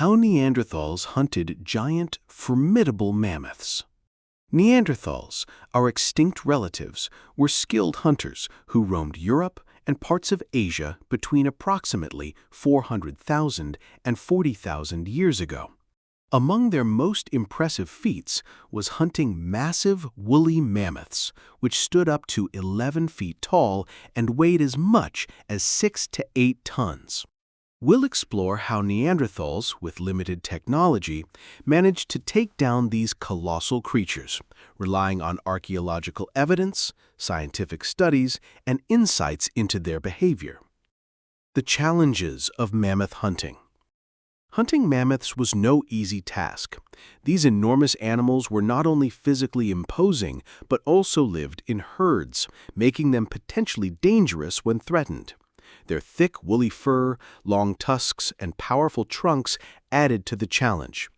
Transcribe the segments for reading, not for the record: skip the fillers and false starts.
How Neanderthals hunted giant, formidable mammoths. Neanderthals, our extinct relatives, were skilled hunters who roamed Europe and parts of Asia between approximately 400,000 and 40,000 years ago. Among their most impressive feats was hunting massive woolly mammoths, which stood up to 11 feet tall and weighed as much as 6 to 8 tons. We'll explore how Neanderthals, with limited technology, managed to take down these colossal creatures, relying on archaeological evidence, scientific studies, and insights into their behavior. The challenges of mammoth hunting. Hunting mammoths was no easy task. These enormous animals were not only physically imposing, but also lived in herds, making them potentially dangerous when threatened. Their thick, woolly fur, long tusks, and powerful trunks added to the challenge.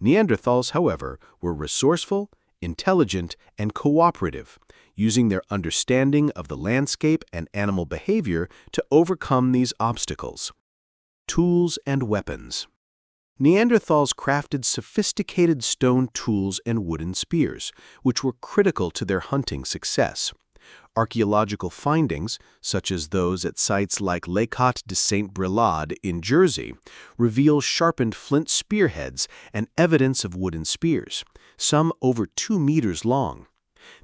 Neanderthals, however, were resourceful, intelligent, and cooperative, using their understanding of the landscape and animal behavior to overcome these obstacles. Tools and weapons. Neanderthals crafted sophisticated stone tools and wooden spears, which were critical to their hunting success. Archaeological findings, such as those at sites like Les Côtes de Saint-Brelade in Jersey, reveal sharpened flint spearheads and evidence of wooden spears, some over 2 meters long.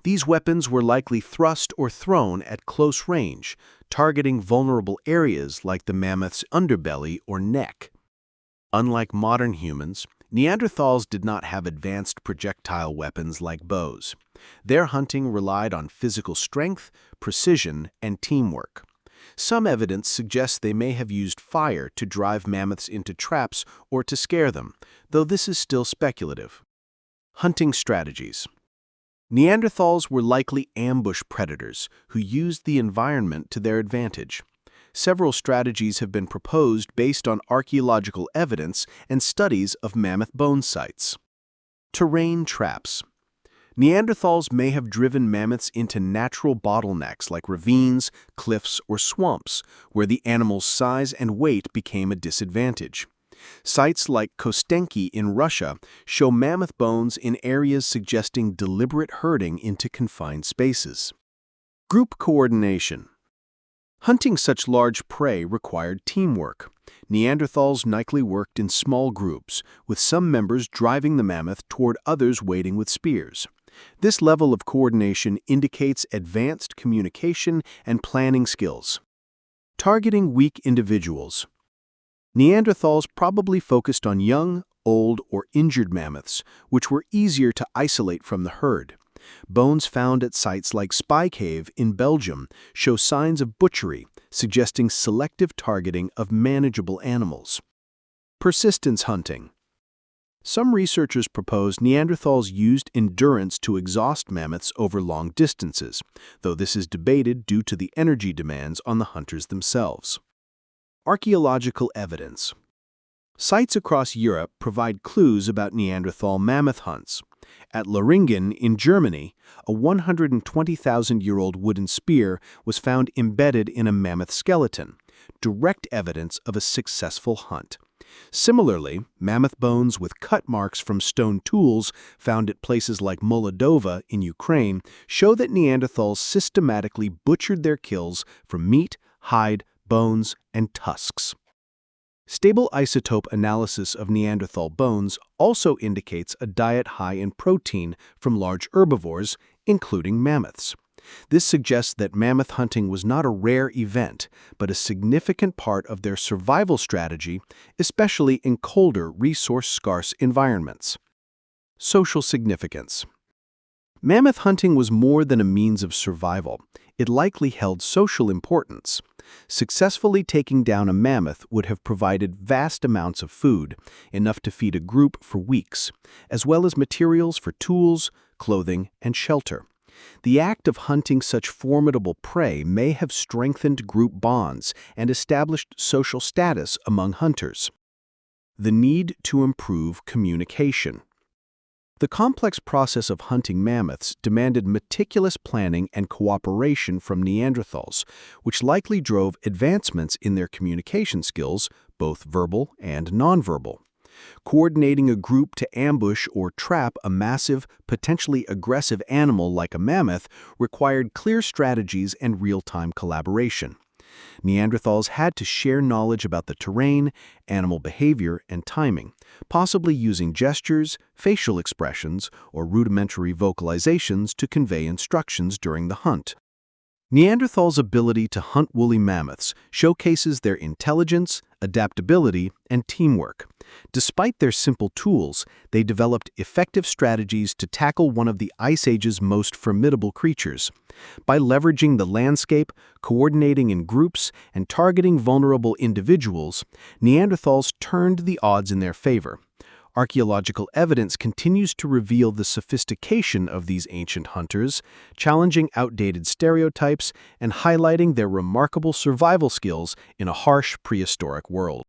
These weapons were likely thrust or thrown at close range, targeting vulnerable areas like the mammoth's underbelly or neck. Unlike modern humans, Neanderthals did not have advanced projectile weapons like bows. Their hunting relied on physical strength, precision, and teamwork. Some evidence suggests they may have used fire to drive mammoths into traps or to scare them, though this is still speculative. Hunting strategies. Neanderthals were likely ambush predators who used the environment to their advantage. Several strategies have been proposed based on archaeological evidence and studies of mammoth bone sites. Terrain traps. Neanderthals may have driven mammoths into natural bottlenecks like ravines, cliffs, or swamps, where the animal's size and weight became a disadvantage. Sites like Kostenki in Russia show mammoth bones in areas suggesting deliberate herding into confined spaces. Group coordination. Hunting such large prey required teamwork. Neanderthals likely worked in small groups, with some members driving the mammoth toward others waiting with spears. This level of coordination indicates advanced communication and planning skills. Targeting weak individuals. Neanderthals probably focused on young, old, or injured mammoths, which were easier to isolate from the herd. Bones found at sites like Spy Cave in Belgium show signs of butchery, suggesting selective targeting of manageable animals. Persistence hunting. Some researchers propose Neanderthals used endurance to exhaust mammoths over long distances, though this is debated due to the energy demands on the hunters themselves. Archaeological evidence. Sites across Europe provide clues about Neanderthal mammoth hunts. At Loringen in Germany, a 120,000-year-old wooden spear was found embedded in a mammoth skeleton, direct evidence of a successful hunt. Similarly, mammoth bones with cut marks from stone tools found at places like Moldova in Ukraine show that Neanderthals systematically butchered their kills for meat, hide, bones, and tusks. Stable isotope analysis of Neanderthal bones also indicates a diet high in protein from large herbivores, including mammoths. This suggests that mammoth hunting was not a rare event, but a significant part of their survival strategy, especially in colder, resource-scarce environments. Social significance. Mammoth hunting was more than a means of survival. It likely held social importance. Successfully taking down a mammoth would have provided vast amounts of food, enough to feed a group for weeks, as well as materials for tools, clothing, and shelter. The act of hunting such formidable prey may have strengthened group bonds and established social status among hunters. The need to improve communication. The complex process of hunting mammoths demanded meticulous planning and cooperation from Neanderthals, which likely drove advancements in their communication skills, both verbal and nonverbal. Coordinating a group to ambush or trap a massive, potentially aggressive animal like a mammoth required clear strategies and real-time collaboration. Neanderthals had to share knowledge about the terrain, animal behavior, and timing, possibly using gestures, facial expressions, or rudimentary vocalizations to convey instructions during the hunt. Neanderthals' ability to hunt woolly mammoths showcases their intelligence, adaptability, and teamwork. Despite their simple tools, they developed effective strategies to tackle one of the Ice Age's most formidable creatures. By leveraging the landscape, coordinating in groups, and targeting vulnerable individuals, Neanderthals turned the odds in their favor. Archaeological evidence continues to reveal the sophistication of these ancient hunters, challenging outdated stereotypes and highlighting their remarkable survival skills in a harsh prehistoric world.